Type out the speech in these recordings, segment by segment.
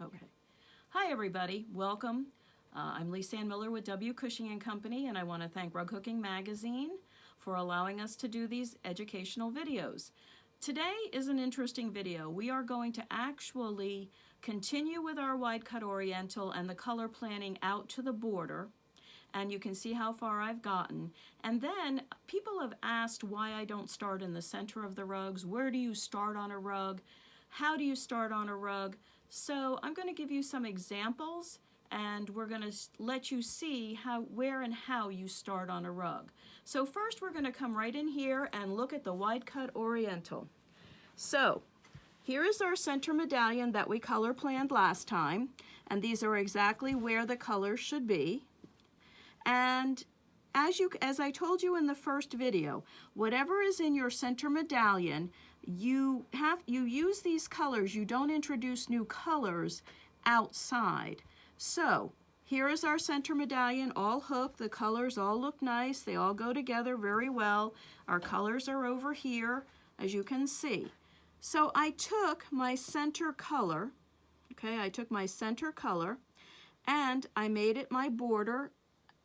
Okay. Hi everybody, welcome. I'm Lisanne Miller with W, Cushing and Company, and I want to thank Rug Hooking Magazine for allowing us to do these educational videos. Today is an interesting video. We are going to actually continue with our wide cut oriental and the color planning out to the border, and you can see how far I've gotten. And then people have asked why I don't start in the center of the rugs. Where do you start on a rug? How do you start on a rug? So I'm going to give you some examples, and we're going to let you see where and how you start on a rug. So first we're going to come right in here and look at the wide cut oriental. So here is our center medallion that we color planned last time, and these are exactly where the colors should be. And as I told you in the first video, whatever is in your center medallion, you use these colors. You don't introduce new colors outside. So here is our center medallion, all hooked. The colors all look nice. They all go together very well. Our colors are over here, as you can see. So I took my center color, okay, and I made it my border,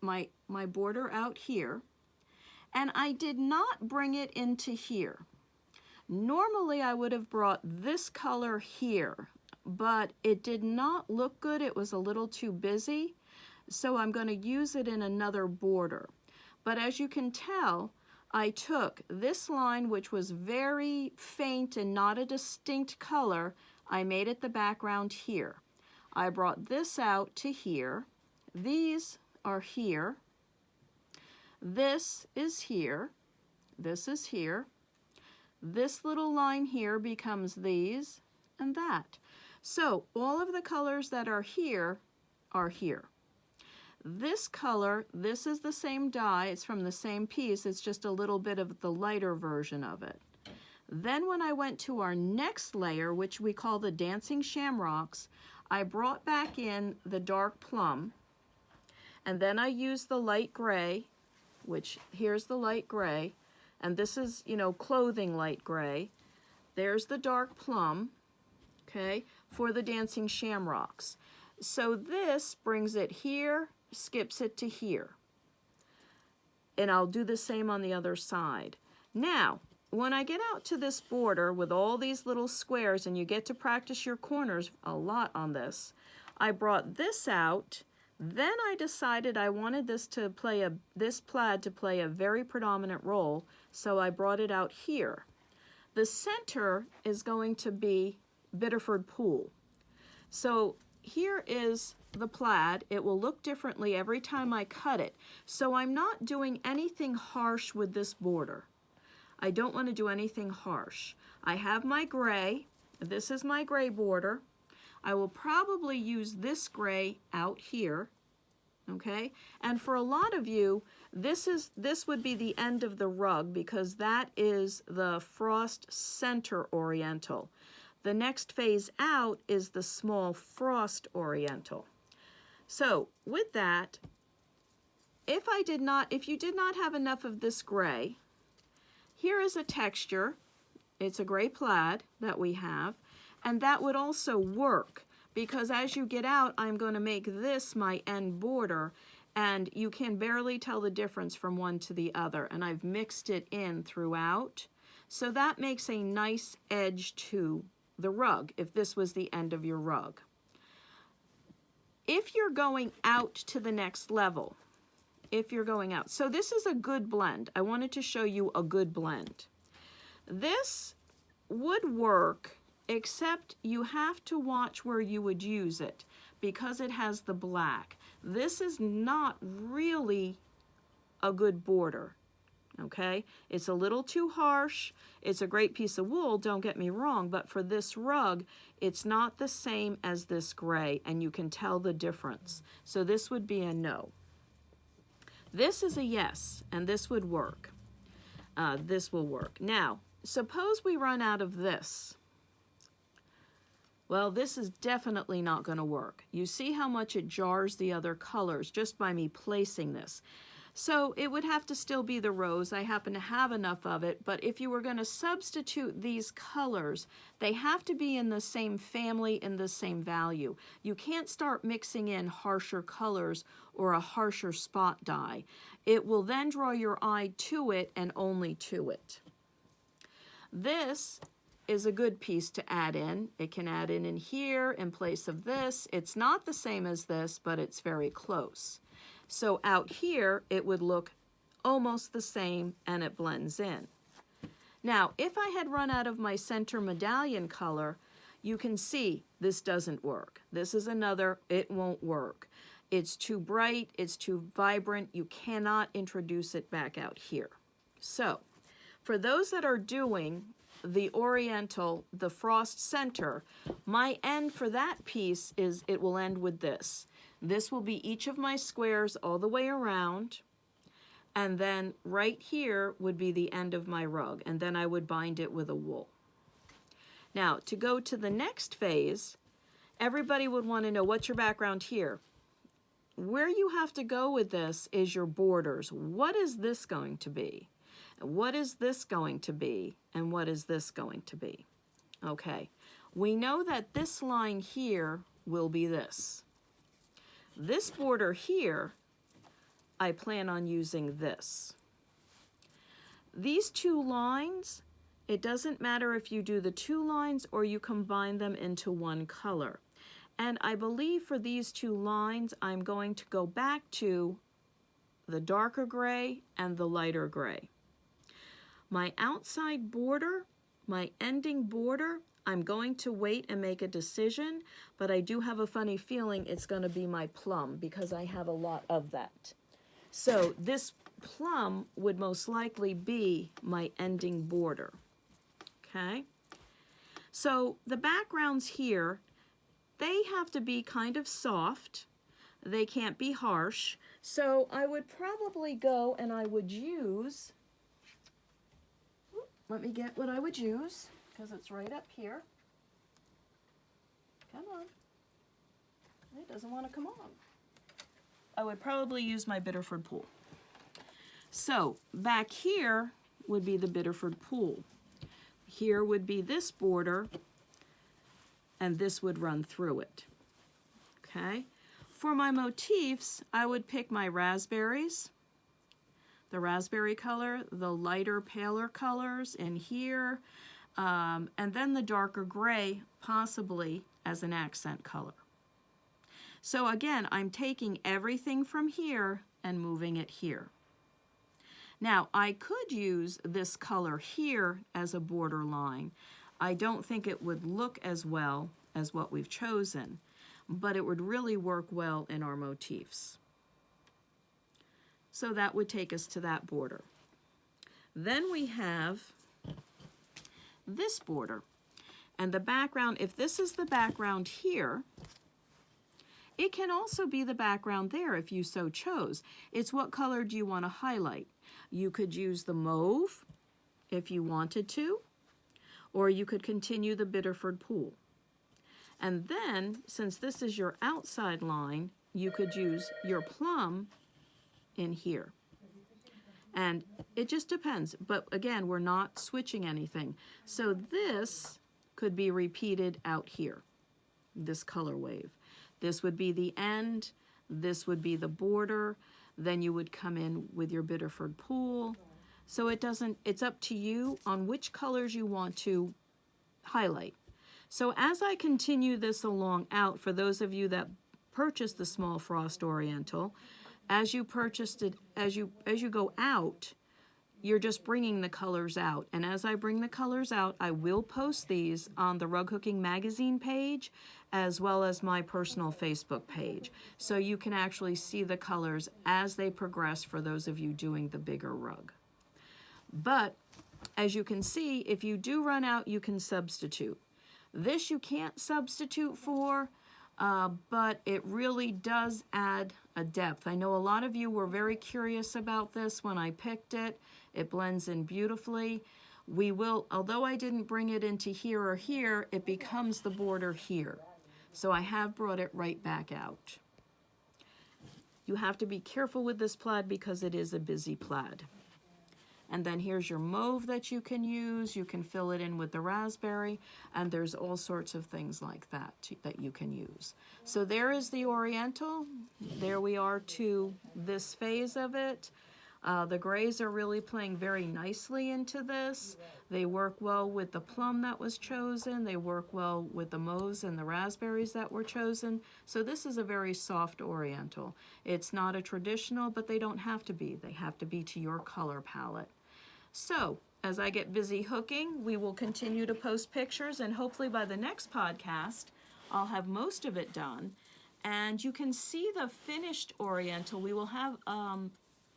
my border out here, and I did not bring it into here. Normally I would have brought this color here, but it did not look good. It was a little too busy, so I'm going to use it in another border. But as you can tell, I took this line, which was very faint and not a distinct color. I made it the background here. I brought this out to here. These are here. This is here. This is here. This little line here becomes these and that. So all of the colors that are here are here. This color, this is the same dye, it's from the same piece, it's just a little bit of the lighter version of it. Then when I went to our next layer, which we call the dancing shamrocks, I brought back in the dark plum, and then I used the light gray, which here's the light gray, and this is, clothing light gray. There's the dark plum, okay, for the dancing shamrocks. So this brings it here, skips it to here. And I'll do the same on the other side. Now, when I get out to this border with all these little squares, and you get to practice your corners a lot on this, I brought this out. Then I decided I wanted this plaid to play a very predominant role, so I brought it out here. The center is going to be Biddeford Pool. So here is the plaid. It will look differently every time I cut it. So I'm not doing anything harsh with this border. I don't want to do anything harsh. I have my gray. This is my gray border. I will probably use this gray out here, okay? And for a lot of you, this would be the end of the rug because that is the frost center oriental. The next phase out is the small frost oriental. So with that, if you did not have enough of this gray, here is a texture. It's a gray plaid that we have. And that would also work because as you get out, I'm going to make this my end border, and you can barely tell the difference from one to the other. And I've mixed it in throughout. So that makes a nice edge to the rug if this was the end of your rug. If you're going out to the next level, so this is a good blend. I wanted to show you a good blend. This would work, except you have to watch where you would use it because it has the black. This is not really a good border, okay? It's a little too harsh. It's a great piece of wool, don't get me wrong, but for this rug, it's not the same as this gray, and you can tell the difference. So this would be a no. This is a yes, and this would work. This will work. Now, suppose we run out of this. Well, this is definitely not going to work. You see how much it jars the other colors just by me placing this. So it would have to still be the rose. I happen to have enough of it, but if you were going to substitute these colors, they have to be in the same family and the same value. You can't start mixing in harsher colors or a harsher spot dye. It will then draw your eye to it and only to it. This is a good piece to add in. It can add in here in place of this. It's not the same as this, but it's very close. So out here, it would look almost the same and it blends in. Now, if I had run out of my center medallion color, you can see this doesn't work. This is another, it won't work. It's too bright, it's too vibrant, you cannot introduce it back out here. So, for those that are doing the Oriental, the frost center, my end for that piece is it will end with this. This will be each of my squares all the way around, and then right here would be the end of my rug, and then I would bind it with a wool. Now, to go to the next phase, everybody would want to know, what's your background here? Where you have to go with this is your borders. What is this going to be? What is this going to be? And what is this going to be? Okay, we know that this line here will be this. This border here, I plan on using this. These two lines, it doesn't matter if you do the two lines or you combine them into one color. And I believe for these two lines, I'm going to go back to the darker gray and the lighter gray. My outside border, my ending border, I'm going to wait and make a decision, but I do have a funny feeling it's going to be my plum because I have a lot of that. So this plum would most likely be my ending border. Okay? So the backgrounds here, they have to be kind of soft. They can't be harsh. So I would probably go and I would use, let me get what I would use, because it's right up here. Come on. It doesn't want to come on. I would probably use my Biddeford Pool. So back here would be the Biddeford Pool. Here would be this border, and this would run through it. Okay? For my motifs, I would pick my raspberries, the raspberry color, the lighter, paler colors in here, and then the darker gray, possibly as an accent color. So again, I'm taking everything from here and moving it here. Now, I could use this color here as a border line. I don't think it would look as well as what we've chosen, but it would really work well in our motifs. So that would take us to that border. Then we have this border. And the background, if this is the background here, it can also be the background there if you so chose. It's what color do you want to highlight? You could use the mauve if you wanted to, or you could continue the Biddeford Pool. And then, since this is your outside line, you could use your plum in here. And it just depends, but again, we're not switching anything. So this could be repeated out here, this color wave. This would be the end, this would be the border, then you would come in with your Biddeford Pool. So it's up to you on which colors you want to highlight. So as I continue this along out, for those of you that purchased the small frost Oriental, as you purchased it, as you go out, you're just bringing the colors out. And as I bring the colors out, I will post these on the Rug Hooking Magazine page, as well as my personal Facebook page. So you can actually see the colors as they progress for those of you doing the bigger rug. But as you can see, if you do run out, you can substitute. This you can't substitute for, but it really does add a depth. I know a lot of you were very curious about this when I picked it. It blends in beautifully. We will, although I didn't bring it into here or here, it becomes the border here. So I have brought it right back out. You have to be careful with this plaid because it is a busy plaid. And then here's your mauve that you can use. You can fill it in with the raspberry, and there's all sorts of things like that that you can use. So there is the Oriental. There we are to this phase of it. The grays are really playing very nicely into this. They work well with the plum that was chosen. They work well with the mauves and the raspberries that were chosen. So this is a very soft Oriental. It's not a traditional, but they don't have to be. They have to be to your color palette. So as I get busy hooking, we will continue to post pictures, and hopefully by the next podcast, I'll have most of it done. And you can see the finished Oriental. We will have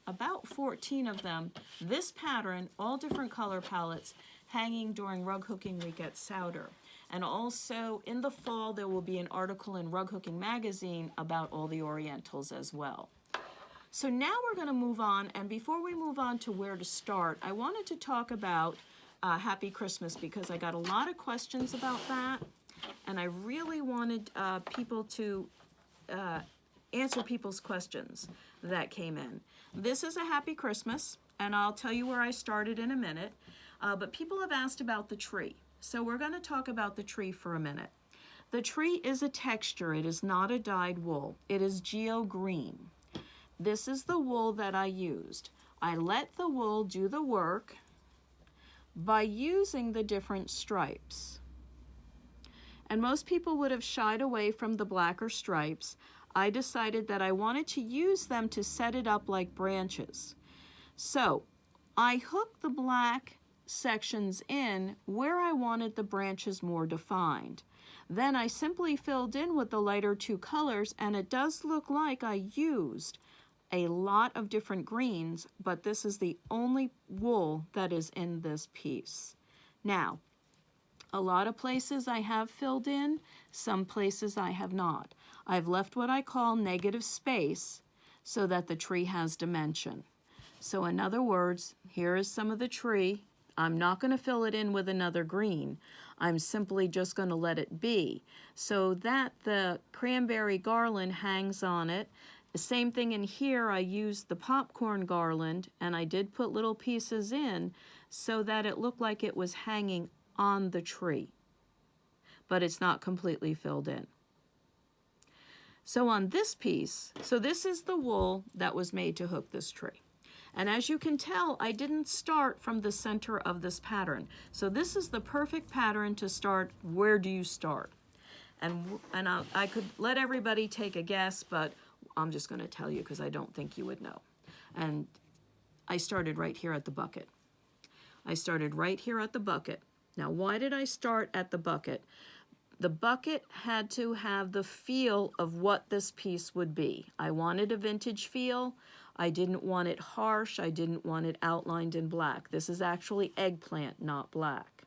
about 14 of them, this pattern, all different color palettes, hanging during Rug Hooking Week at Souder. And also in the fall, there will be an article in Rug Hooking Magazine about all the Orientals as well. So now we're going to move on, and before we move on to where to start, I wanted to talk about Happy Christmas because I got a lot of questions about that, and I really wanted people to answer people's questions that came in. This is a Happy Christmas, and I'll tell you where I started in a minute, but people have asked about the tree. So we're going to talk about the tree for a minute. The tree is a texture. It is not a dyed wool. It is geo green. This is the wool that I used. I let the wool do the work by using the different stripes. And most people would have shied away from the blacker stripes. I decided that I wanted to use them to set it up like branches. So I hooked the black sections in where I wanted the branches more defined. Then I simply filled in with the lighter two colors, and it does look like I used a lot of different greens, but this is the only wool that is in this piece. Now, a lot of places I have filled in, some places I have not. I've left what I call negative space so that the tree has dimension. So in other words, here is some of the tree. I'm not going to fill it in with another green. I'm simply just going to let it be so that the cranberry garland hangs on it. The same thing in here, I used the popcorn garland, and I did put little pieces in so that it looked like it was hanging on the tree, but it's not completely filled in. So on this piece, so this is the wool that was made to hook this tree. And as you can tell, I didn't start from the center of this pattern. So this is the perfect pattern to start. Where do you start? And I could let everybody take a guess, but I'm just going to tell you because I don't think you would know. And I started right here at the bucket. I started right here at the bucket. Now, why did I start at the bucket? The bucket had to have the feel of what this piece would be. I wanted a vintage feel. I didn't want it harsh. I didn't want it outlined in black. This is actually eggplant, not black.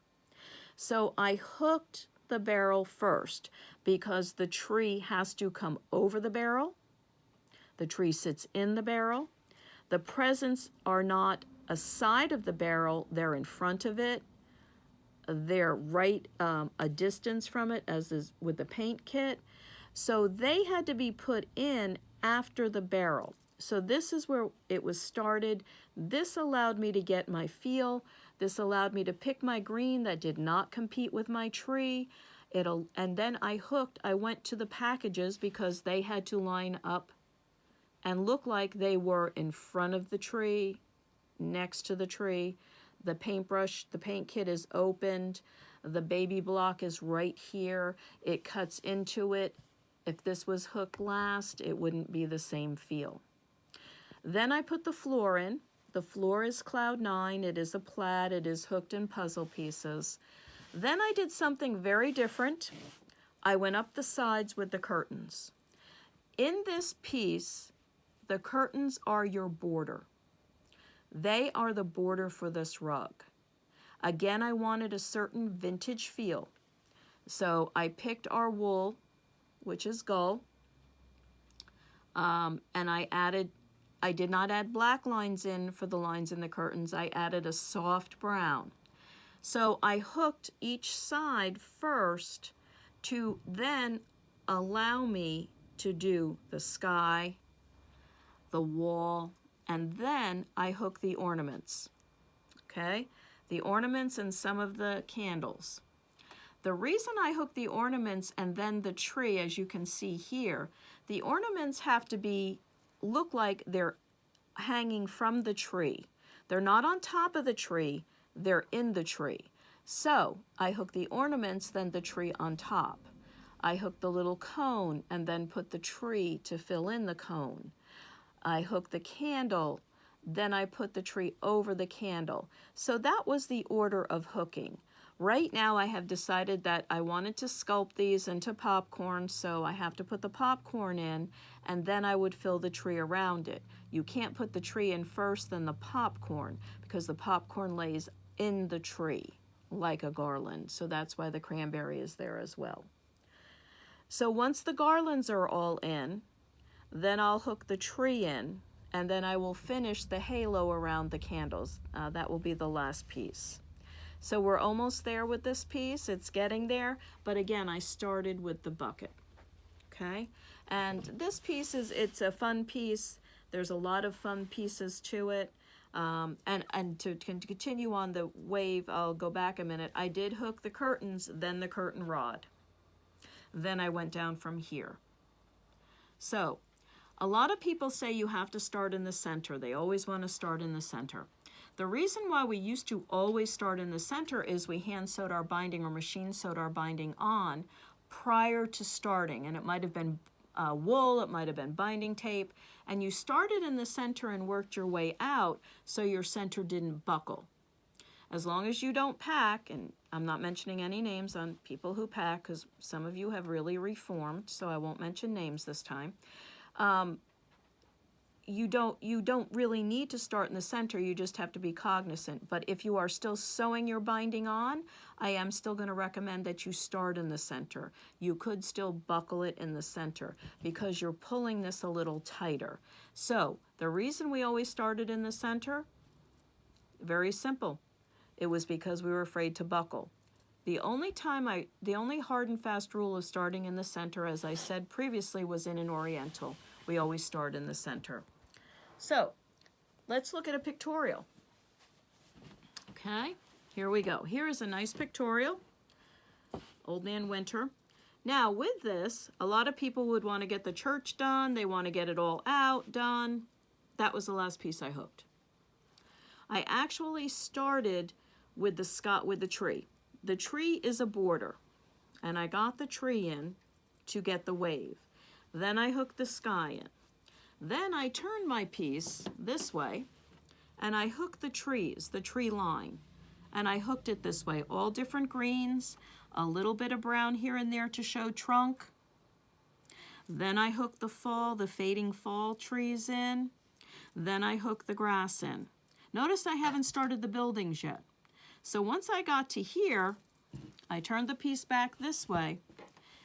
So I hooked the barrel first because the tree has to come over the barrel. The tree sits in the barrel. The presents are not aside of the barrel, they're in front of it. They're right a distance from it, as is with the paint kit. So they had to be put in after the barrel. So this is where it was started. This allowed me to get my feel. This allowed me to pick my green that did not compete with my tree. And then I went to the packages because they had to line up and look like they were in front of the tree, next to the tree. The paintbrush, the paint kit is opened. The baby block is right here. It cuts into it. If this was hooked last, it wouldn't be the same feel. Then I put the floor in. The floor is Cloud 9. It is a plaid. It is hooked in puzzle pieces. Then I did something very different. I went up the sides with the curtains. In this piece, the curtains are your border. They are the border for this rug. Again, I wanted a certain vintage feel. So I picked our wool, which is gull, and I did not add black lines in for the lines in the curtains. I added a soft brown. So I hooked each side first to then allow me to do the sky the wall, and then I hook the ornaments, okay? The ornaments and some of the candles. The reason I hook the ornaments and then the tree, as you can see here, the ornaments have to look like they're hanging from the tree. They're not on top of the tree, they're in the tree. So I hook the ornaments, then the tree on top. I hook the little cone and then put the tree to fill in the cone. I hook the candle, then I put the tree over the candle. So that was the order of hooking. Right now I have decided that I wanted to sculpt these into popcorn, so I have to put the popcorn in, and then I would fill the tree around it. You can't put the tree in first, then the popcorn, because the popcorn lays in the tree like a garland. So that's why the cranberry is there as well. So once the garlands are all in, then I'll hook the tree in, and then I will finish the halo around the candles. That will be the last piece. So we're almost there with this piece. It's getting there, but again, I started with the bucket, okay? And this piece it's a fun piece. There's a lot of fun pieces to it. And to continue on the wave, I'll go back a minute. I did hook the curtains, then the curtain rod. Then I went down from here. So a lot of people say you have to start in the center. They always want to start in the center. The reason why we used to always start in the center is we hand sewed our binding or machine sewed our binding on prior to starting, and it might have been wool, it might have been binding tape, and you started in the center and worked your way out so your center didn't buckle. As long as you don't pack, and I'm not mentioning any names on people who pack because some of you have really reformed, so I won't mention names this time. You don't really need to start in the center, you just have to be cognizant. But if you are still sewing your binding on, I am still going to recommend that you start in the center. You could still buckle it in the center because you're pulling this a little tighter. So the reason we always started in the center, very simple. It was because we were afraid to buckle. The only hard and fast rule of starting in the center, as I said previously, was in an Oriental. We always start in the center. So let's look at a pictorial. Okay, here we go. Here is a nice pictorial, Old Man Winter. Now with this, a lot of people would want to get the church done. They want to get it all out done. That was the last piece I hooked. I actually started with the tree. The tree is a border, and I got the tree in to get the wave. Then I hooked the sky in. Then I turned my piece this way, and I hooked the trees, the tree line. And I hooked it this way, all different greens, a little bit of brown here and there to show trunk. Then I hooked the fading fall trees in. Then I hooked the grass in. Notice I haven't started the buildings yet. So once I got to here, I turned the piece back this way,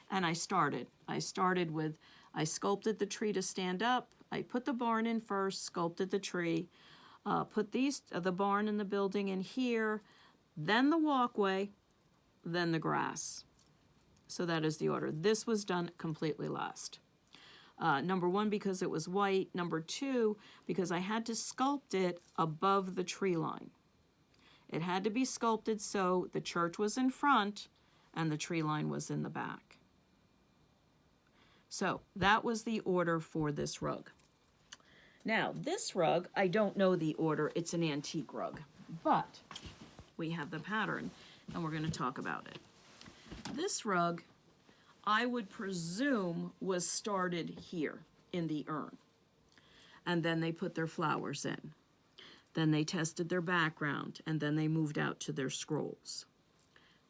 and I started. I sculpted the tree to stand up. I put the barn in first, sculpted the tree, put the barn and the building in here, then the walkway, then the grass. So that is the order. This was done completely last. Number one, because it was white. Number two, because I had to sculpt it above the tree line. It had to be sculpted so the church was in front and the tree line was in the back. So that was the order for this rug. Now, this rug, I don't know the order. It's an antique rug, but we have the pattern, and we're going to talk about it. This rug, I would presume, was started here in the urn, and then they put their flowers in. Then they tested their background, and then they moved out to their scrolls.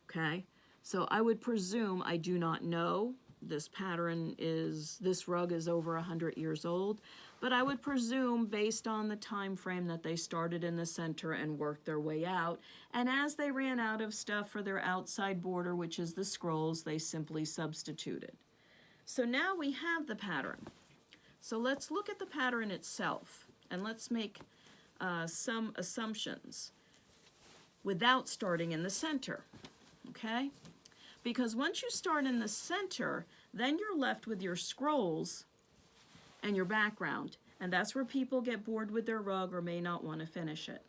Okay? So I would presume, I do not know, this rug is over 100 years old, but I would presume based on the time frame that they started in the center and worked their way out, and as they ran out of stuff for their outside border, which is the scrolls, they simply substituted. So now we have the pattern. So let's look at the pattern itself, and let's make some assumptions without starting in the center, okay? Because once you start in the center, then you're left with your scrolls and your background, And that's where people get bored with their rug or may not want to finish it.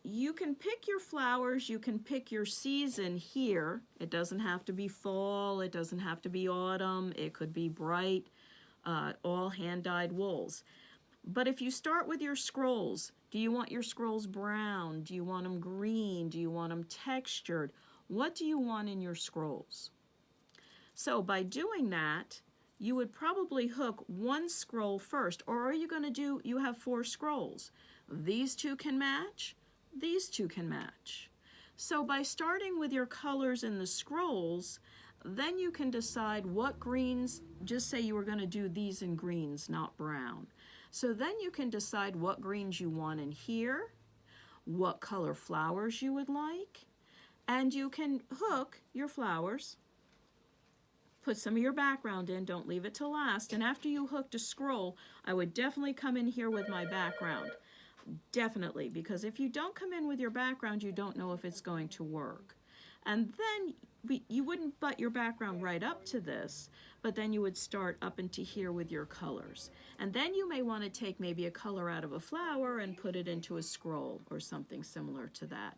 You can pick your flowers, you can pick your season here. It doesn't have to be fall, it doesn't have to be autumn, it could be bright, all hand-dyed wools. But if you start with your scrolls, do you want your scrolls brown? Do you want them green? Do you want them textured? What do you want in your scrolls? So by doing that, you would probably hook one scroll first, or are you going to do, you have 4 scrolls. These 2 can match, these 2 can match. So by starting with your colors in the scrolls, then you can decide what greens, just say you were going to do these in greens, not brown. So then you can decide what greens you want in here, what color flowers you would like, and you can hook your flowers, put some of your background in, don't leave it till last, and after you hooked a scroll, I would definitely come in here with my background. Definitely, because if you don't come in with your background, you don't know if it's going to work. And then you wouldn't butt your background right up to this, but then you would start up into here with your colors. And then you may want to take maybe a color out of a flower and put it into a scroll or something similar to that.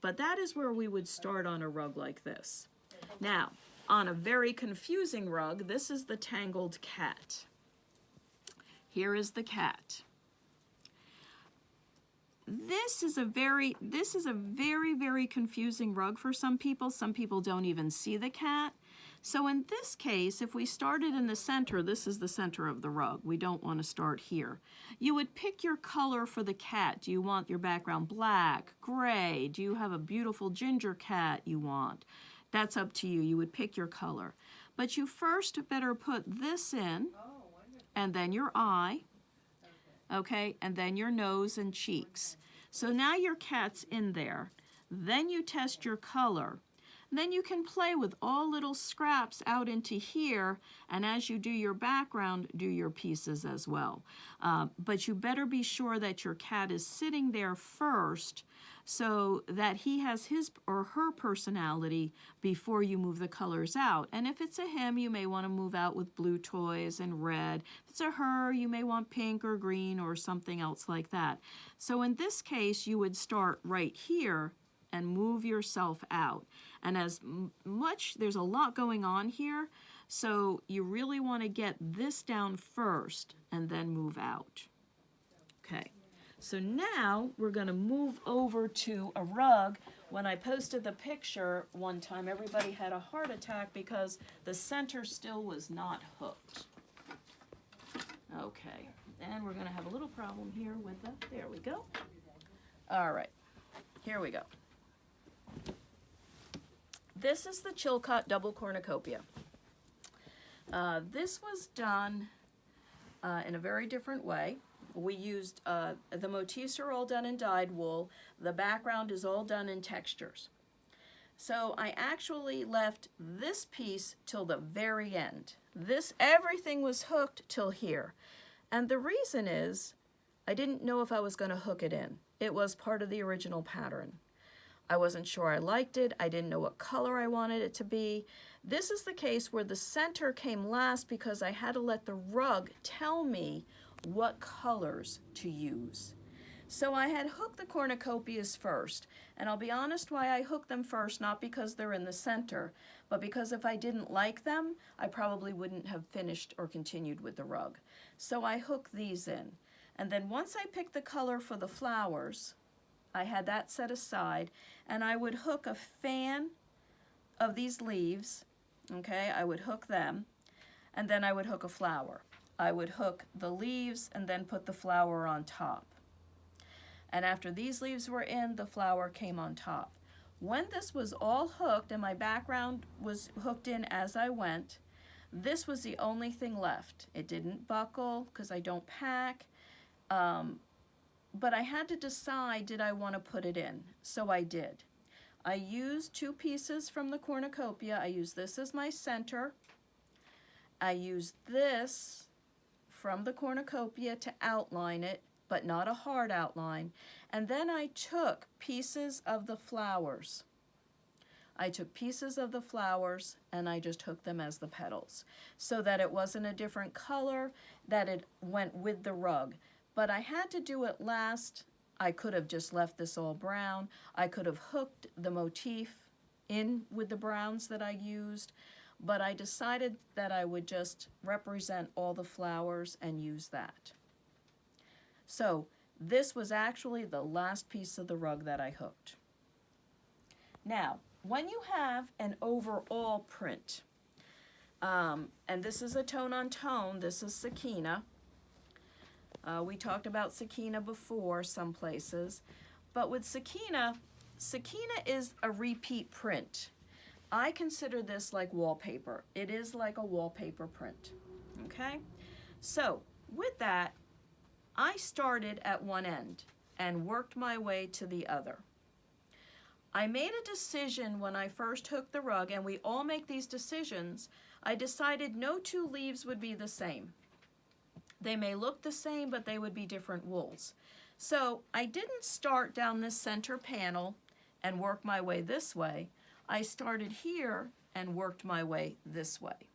But that is where we would start on a rug like this. Now, on a very confusing rug, this is the tangled cat. Here is the cat. This is a very, very confusing rug for some people. Some people don't even see the cat. So in this case, if we started in the center, this is the center of the rug. We don't want to start here. You would pick your color for the cat. Do you want your background black, gray? Do you have a beautiful ginger cat you want? That's up to you. You would pick your color. But you first better put this in, and then your eye, okay, and then your nose and cheeks. So now your cat's in there. Then you test your color. Then you can play with all little scraps out into here, and as you do your background, do your pieces as well. But you better be sure that your cat is sitting there first so that he has his or her personality before you move the colors out. And if it's a him, you may want to move out with blue toys and red. If it's a her, you may want pink or green or something else like that. So in this case, you would start right here and move yourself out. And as much, there's a lot going on here, so you really want to get this down first and then move out. Okay, so now we're going to move over to a rug. When I posted the picture one time, everybody had a heart attack because the center still was not hooked. Okay, and we're going to have a little problem here with the, there we go. All right, here we go. This is the Chilcot Double Cornucopia. This was done in a very different way. We used, the motifs are all done in dyed wool. The background is all done in textures. So I actually left this piece till the very end. Everything was hooked till here. And the reason is, I didn't know if I was going to hook it in. It was part of the original pattern. I wasn't sure I liked it. I didn't know what color I wanted it to be. This is the case where the center came last because I had to let the rug tell me what colors to use. So I had hooked the cornucopias first, and I'll be honest why I hooked them first, not because they're in the center, but because if I didn't like them, I probably wouldn't have finished or continued with the rug. So I hooked these in. And then once I picked the color for the flowers, I had that set aside, and I would hook a fan of these leaves, okay? I would hook them, and then I would hook a flower. I would hook the leaves and then put the flower on top. And after these leaves were in, the flower came on top. When this was all hooked and my background was hooked in as I went, this was the only thing left. It didn't buckle because I don't pack. But I had to decide, did I want to put it in? So I did. I used 2 pieces from the cornucopia. I used this as my center. I used this from the cornucopia to outline it, but not a hard outline. And then I took pieces of the flowers. I took pieces of the flowers and I just hooked them as the petals so that it wasn't a different color, that it went with the rug. But I had to do it last. I could have just left this all brown. I could have hooked the motif in with the browns that I used, but I decided that I would just represent all the flowers and use that. So this was actually the last piece of the rug that I hooked. Now, when you have an overall print, and this is a tone-on-tone, this is Sakina. We talked about Sakina before some places, but with Sakina, Sakina is a repeat print. I consider this like wallpaper. It is like a wallpaper print, okay? So with that, I started at one end and worked my way to the other. I made a decision when I first hooked the rug, and we all make these decisions. I decided no two leaves would be the same. They may look the same, but they would be different wools. So I didn't start down this center panel and work my way this way. I started here and worked my way this way.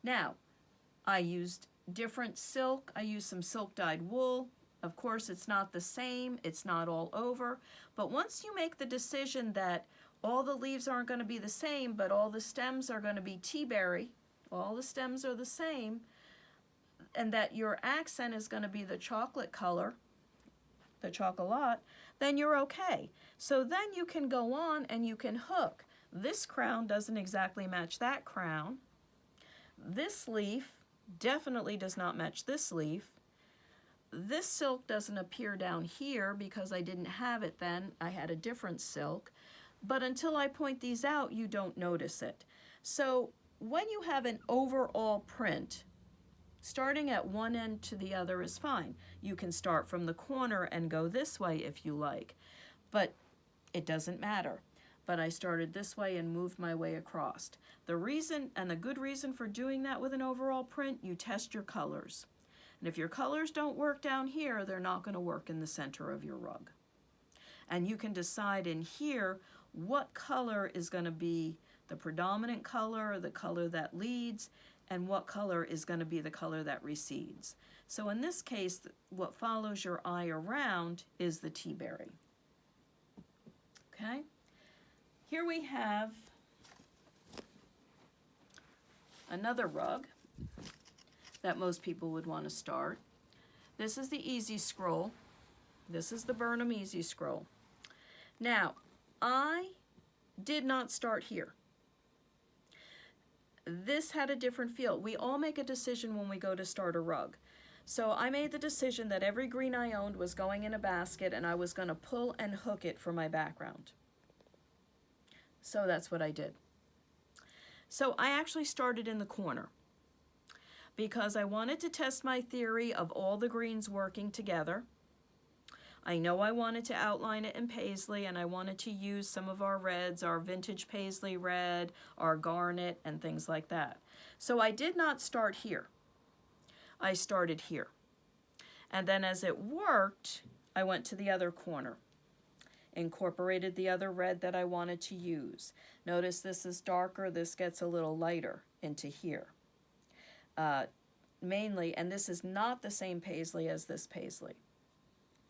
Now, I used different silk. I used some silk dyed wool. Of course, it's not the same. It's not all over. But once you make the decision that all the leaves aren't going to be the same, but all the stems are going to be tea berry, all the stems are the same, and that your accent is going to be the chocolate color, the chocolat, then you're okay. So then you can go on and you can hook. This crown doesn't exactly match that crown. This leaf definitely does not match this leaf. This silk doesn't appear down here because I didn't have it then. I had a different silk. But until I point these out, you don't notice it. So when you have an overall print, starting at one end to the other is fine. You can start from the corner and go this way if you like, but it doesn't matter. But I started this way and moved my way across. The reason, and the good reason for doing that with an overall print, you test your colors. And if your colors don't work down here, they're not going to work in the center of your rug. And you can decide in here what color is going to be the predominant color, the color that leads, and what color is going to be the color that recedes. So in this case, what follows your eye around is the tea berry. Okay? Here we have another rug that most people would want to start. This is the Easy Scroll. This is the Burnham Easy Scroll. Now, I did not start here. This had a different feel. We all make a decision when we go to start a rug. So I made the decision that every green I owned was going in a basket and I was going to pull and hook it for my background. So that's what I did. So I actually started in the corner because I wanted to test my theory of all the greens working together. I know I wanted to outline it in paisley, and I wanted to use some of our reds, our vintage paisley red, our garnet, and things like that. So I did not start here. I started here. And then as it worked, I went to the other corner, incorporated the other red that I wanted to use. Notice this is darker, this gets a little lighter into here. Mainly, and this is not the same paisley as this paisley.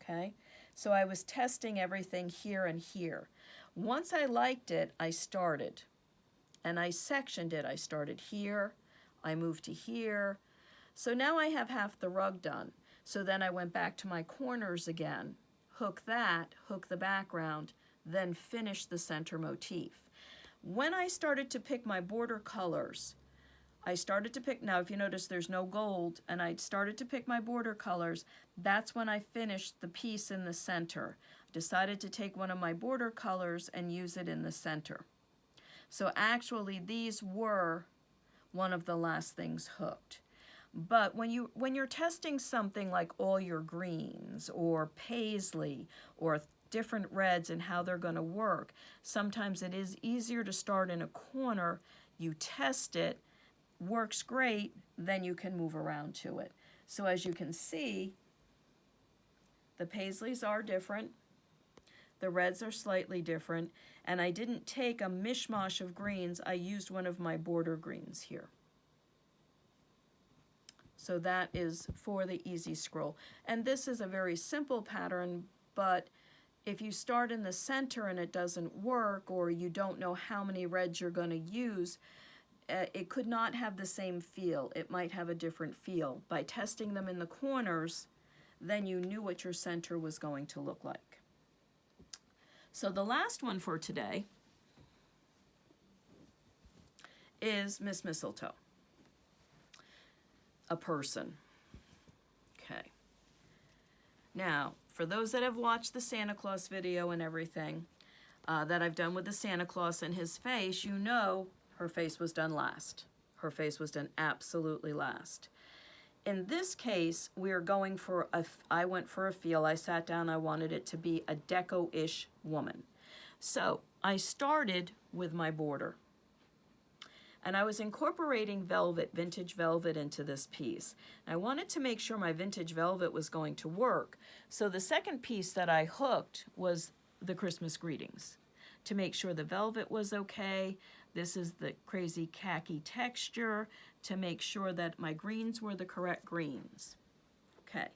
Okay, so I was testing everything here and here. Once I liked it, I started, and I sectioned it. I started here, I moved to here. So now I have half the rug done. So then I went back to my corners again, hook that, hook the background, then finish the center motif. When I started to pick my border colors, I started to pick, now if you notice there's no gold, and I started to pick my border colors, that's when I finished the piece in the center. I decided to take one of my border colors and use it in the center. So actually these were one of the last things hooked. But when you're testing something like all your greens or paisley or different reds and how they're going to work, sometimes it is easier to start in a corner, you test it, works great, then you can move around to it. So as you can see, the paisleys are different. The reds are slightly different, and I didn't take a mishmash of greens. I used one of my border greens here. So that is for the easy scroll. And this is a very simple pattern, but if you start in the center and it doesn't work, or you don't know how many reds you're going to use, it could not have the same feel. It might have a different feel. By testing them in the corners, then you knew what your center was going to look like. So the last one for today is Miss Mistletoe, a person. Okay. Now, for those that have watched the Santa Claus video and everything that I've done with the Santa Claus and his face, you know her face was done last. Her face was done absolutely last. In this case, we're going for I went for a feel. I sat down, I wanted it to be a deco-ish woman. So I started with my border. And I was incorporating velvet, vintage velvet, into this piece. I wanted to make sure my vintage velvet was going to work. So the second piece that I hooked was the Christmas greetings, to make sure the velvet was okay. This is the crazy khaki texture, to make sure that my greens were the correct greens. Okay,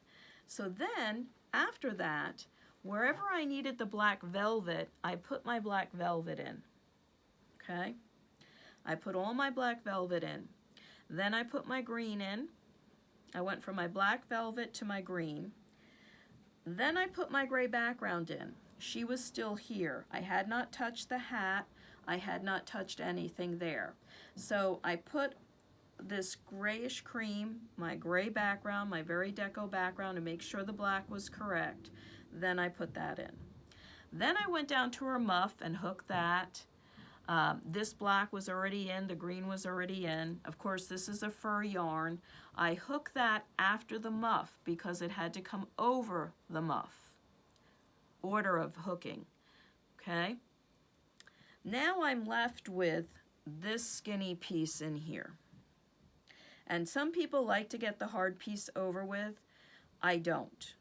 so then after that, wherever I needed the black velvet, I put my black velvet in. Okay, I put all my black velvet in. Then I put my green in. I went from my black velvet to my green. Then I put my gray background in. She was still here. I had not touched the hat. I had not touched anything there. So I put this grayish cream, my gray background, my very deco background, to make sure the black was correct. Then I put that in. Then I went down to her muff and hooked that. This black was already in, the green was already in. Of course, this is a fur yarn. I hooked that after the muff because it had to come over the muff. Order of hooking, okay? Now I'm left with this skinny piece in here. And some people like to get the hard piece over with. I don't.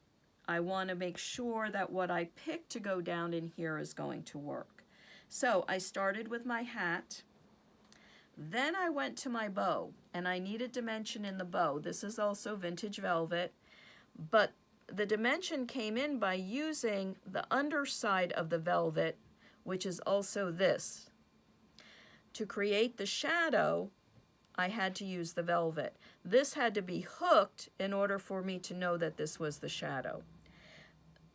I want to make sure that what I pick to go down in here is going to work. So I started with my hat. Then I went to my bow, and I needed dimension in the bow. This is also vintage velvet, but the dimension came in by using the underside of the velvet, which is also this. To create the shadow, I had to use the velvet. This had to be hooked in order for me to know that this was the shadow.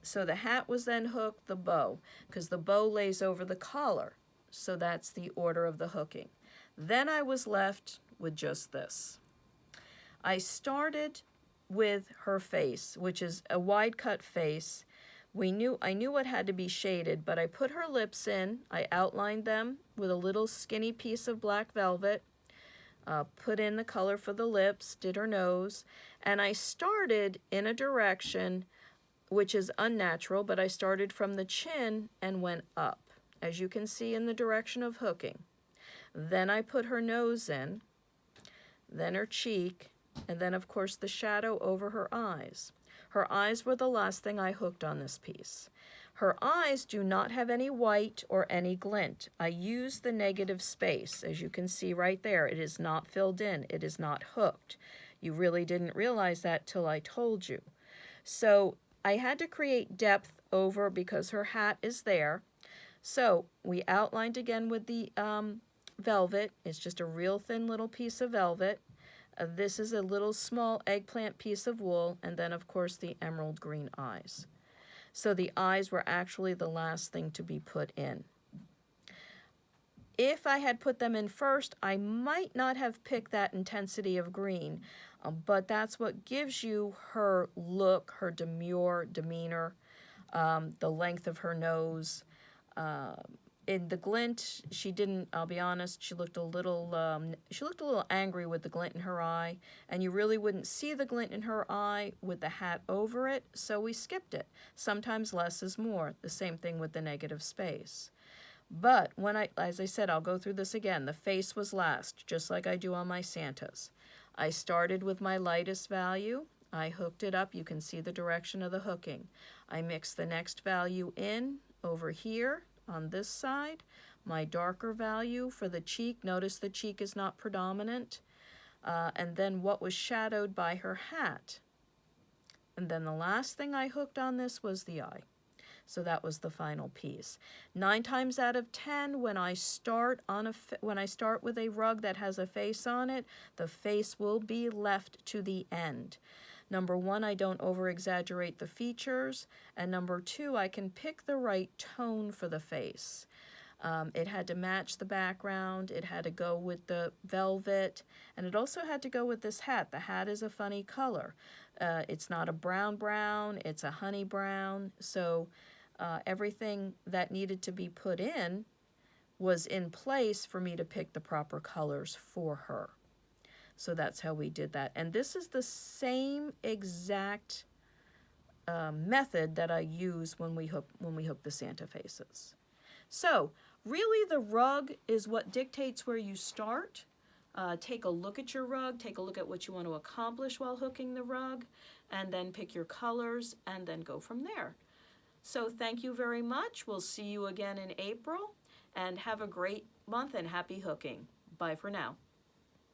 So the hat was then hooked, the bow, because the bow lays over the collar. So that's the order of the hooking. Then I was left with just this. I started with her face, which is a wide cut face. I knew what had to be shaded, but I put her lips in. I outlined them with a little skinny piece of black velvet, put in the color for the lips, did her nose, and I started in a direction which is unnatural, but I started from the chin and went up, as you can see in the direction of hooking. Then I put her nose in, then her cheek, and then of course the shadow over her eyes. Her eyes were the last thing I hooked on this piece. Her eyes do not have any white or any glint. I used the negative space, as you can see right there. It is not filled in. It is not hooked. You really didn't realize that till I told you. So I had to create depth over because her hat is there. So we outlined again with the velvet. It's just a real thin little piece of velvet. This is a little small eggplant piece of wool, and then of course the emerald green eyes. So the eyes were actually the last thing to be put in. If I had put them in first, I might not have picked that intensity of green, but that's what gives you her look, her demeanor, the length of her nose. In the glint, she didn't, I'll be honest, she looked a little angry with the glint in her eye, and you really wouldn't see the glint in her eye with the hat over it, so we skipped it. Sometimes less is more, the same thing with the negative space. But when as I said, I'll go through this again, the face was last, just like I do on my Santas. I started with my lightest value, I hooked it up, you can see the direction of the hooking. I mixed the next value in, over here on this side, my darker value for the cheek. Notice the cheek is not predominant. And then what was shadowed by her hat. And then the last thing I hooked on this was the eye. So that was the final piece. 9 times out of 10, when I start with a rug that has a face on it, the face will be left to the end. Number 1, I don't over-exaggerate the features, and number 2, I can pick the right tone for the face. It had to match the background, it had to go with the velvet, and it also had to go with this hat. The hat is a funny color. It's not a brown, it's a honey brown, so everything that needed to be put in was in place for me to pick the proper colors for her. So that's how we did that. And this is the same exact method that I use when we hook the Santa faces. So really the rug is what dictates where you start. Take a look at your rug, take a look at what you want to accomplish while hooking the rug, and then pick your colors and then go from there. So thank you very much. We'll see you again in April, and have a great month and happy hooking. Bye for now.